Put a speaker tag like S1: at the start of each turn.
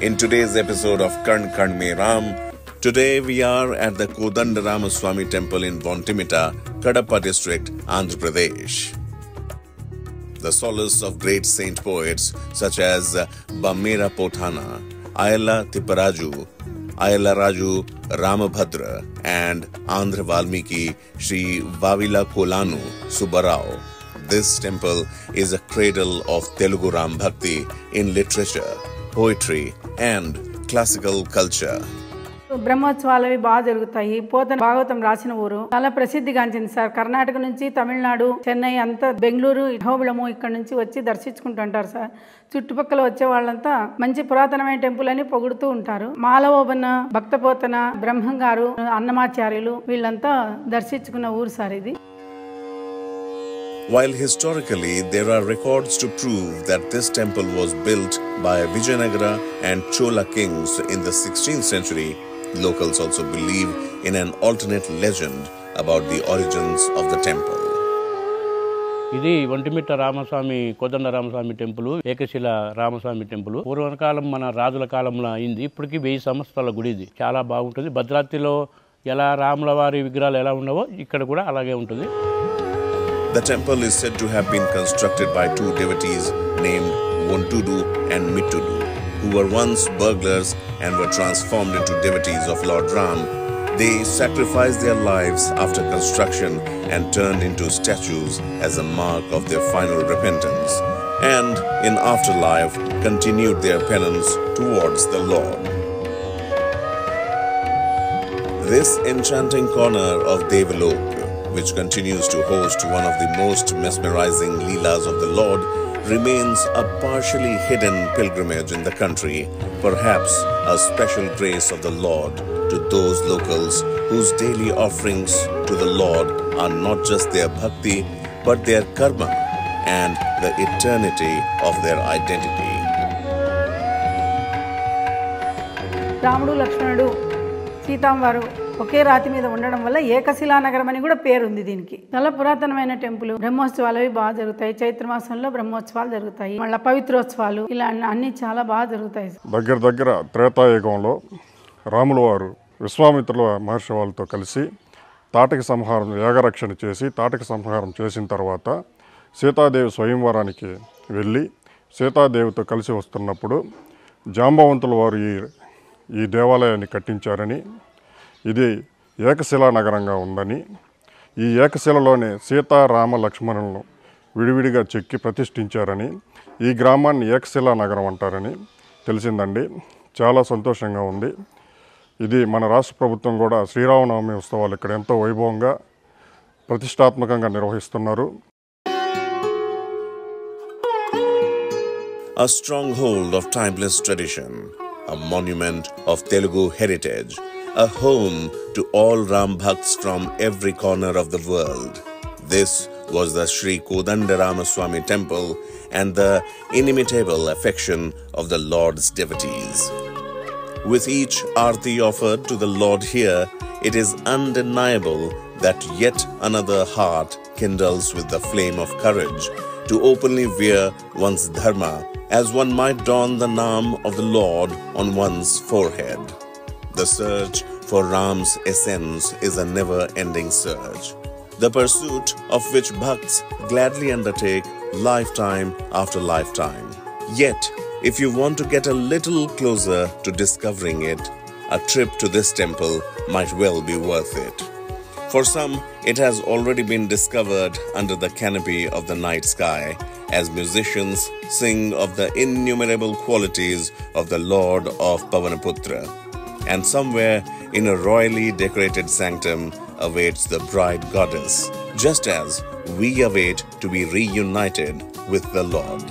S1: in today's episode of Karn Karn Me Ram. Today we are at the Kodandaramaswamy Temple in Vontimita, Kadapa district, Andhra Pradesh. The solace of great saint poets such as Bammera Pothana, Ayala Tipparaju, Ayala Raju Ramabhadra and Andhra Valmiki Sri Vavila Kolanu Subbarao. This temple is a cradle of Telugu Ram Bhakti in literature, poetry and classical culture.
S2: బ్రహ్మోత్సవాలు బాగా జరుగుతాయి. పోతన భాగవతం రాసిన ఊరు చాలా ప్రసిద్ధిగాంచింది sir. Karnataka నుంచి తమిళనాడు, చెన్నై అంతా, బెంగళూరు, అహోబిళము ఇక్కడ నుంచి వచ్చి దర్శించుకుంటుంటారు సార్. చుట్టుపక్కల వచ్చే వాళ్ళంతా మంచి పురాతనమైన టెంపుల్ అని పొగుడుతూ ఉంటారు. మాలవోబన్న, భక్తపోతన, బ్రహ్మంగారు, అన్నమాచార్యులు వీళ్ళంతా దర్శించుకున్న ఊరు సార్ ఇది.
S1: While historically there are records to prove that this temple was built by Vijayanagara and Chola kings in the 16th century, locals also believe in an alternate legend about the origins of the temple.
S3: ఇది ఒంటిమిట్ట రామస్వామి, కోదండ Ramaswamy temple, ఏకశిల Ramaswamy temple. పూర్వకాలం మన రాజుల కాలంలో అయింది. ఇప్పటికి 1000 సంవత్సరాల గుడి ఇది. చాలా బాగుంటుంది. భద్రాద్రిలో ఎలా రాముల వారి విగ్రహాలు ఎలా ఉన్నావో ఇక్కడ కూడా అలాగే ఉంటుంది.
S1: The temple is said to have been constructed by two devotees named Vontudu and Mittudu, who were once burglars and were transformed into devotees of Lord Ram. They sacrificed their lives after construction and turned into statues as a mark of their final repentance, and in afterlife continued their penance towards the Lord. This enchanting corner of Devalok, which continues to host one of the most mesmerizing leelas of the Lord, remains a partially hidden pilgrimage in the country, perhaps a special grace of the Lord to those locals whose daily offerings to the Lord are not just their bhakti, but their karma and the eternity of their identity.
S2: రాముడు, లక్ష్మణుడు, సీతాంవారు ఒకే రాతి మీద ఉండడం వల్ల ఏకశిలా నగరం అని కూడా పేరు ఉంది దీనికి. చాలా పురాతనమైన టెంపుల్. బ్రహ్మోత్సవాలు అవి బాగా జరుగుతాయి. చైత్ర మాసంలో బ్రహ్మోత్సవాలు జరుగుతాయి. మళ్ళీ పవిత్రోత్సవాలు ఇలా అన్ని చాలా బాగా జరుగుతాయి.
S4: దగ్గర త్రేతాయుగంలో రాముల వారు విశ్వామిత్రుల మహర్షి వాళ్ళతో కలిసి తాటక సంహారం, యాగరక్షణ చేసి తాటక సంహారం చేసిన తర్వాత సీతాదేవి స్వయంవరానికి వెళ్ళి సీతాదేవితో కలిసి వస్తున్నప్పుడు జాంబవంతుల వారు ఈ దేవాలయాన్ని కట్టించారని, ఇది ఏకశిలా నగరంగా ఉందని, ఈ ఏకశిలలోనే సీతా, రామ, లక్ష్మణులను విడివిడిగా చెక్కి ప్రతిష్ఠించారని, ఈ గ్రామాన్ని ఏకశిలా నగరం అంటారని తెలిసిందండి. చాలా సంతోషంగా ఉంది. ఇది మన రాష్ట్ర ప్రభుత్వం కూడా శ్రీరామనవమి ఉత్సవాలు ఇక్కడ ఎంతో వైభవంగా ప్రతిష్టాత్మకంగా నిర్వహిస్తున్నారు.
S1: A stronghold of timeless tradition, a monument of Telugu heritage, a home to all Ram Bhakts from every corner of the world. This was the Sri Kodandaramaswamy Temple and the inimitable affection of the Lord's devotees. With each aarti offered to the Lord here, it is undeniable that yet another heart kindles with the flame of courage to openly wear one's dharma, as one might don the name of the Lord on one's forehead. The search for Ram's essence is a never-ending search, the pursuit of which bhakts gladly undertake lifetime after lifetime. Yet, if you want to get a little closer to discovering it, a trip to this temple might well be worth it. For some, it has already been discovered under the canopy of the night sky as musicians sing of the innumerable qualities of the Lord of Pavanaputra. And somewhere in a royally decorated sanctum awaits the bride goddess, just as we await to be reunited with the Lord.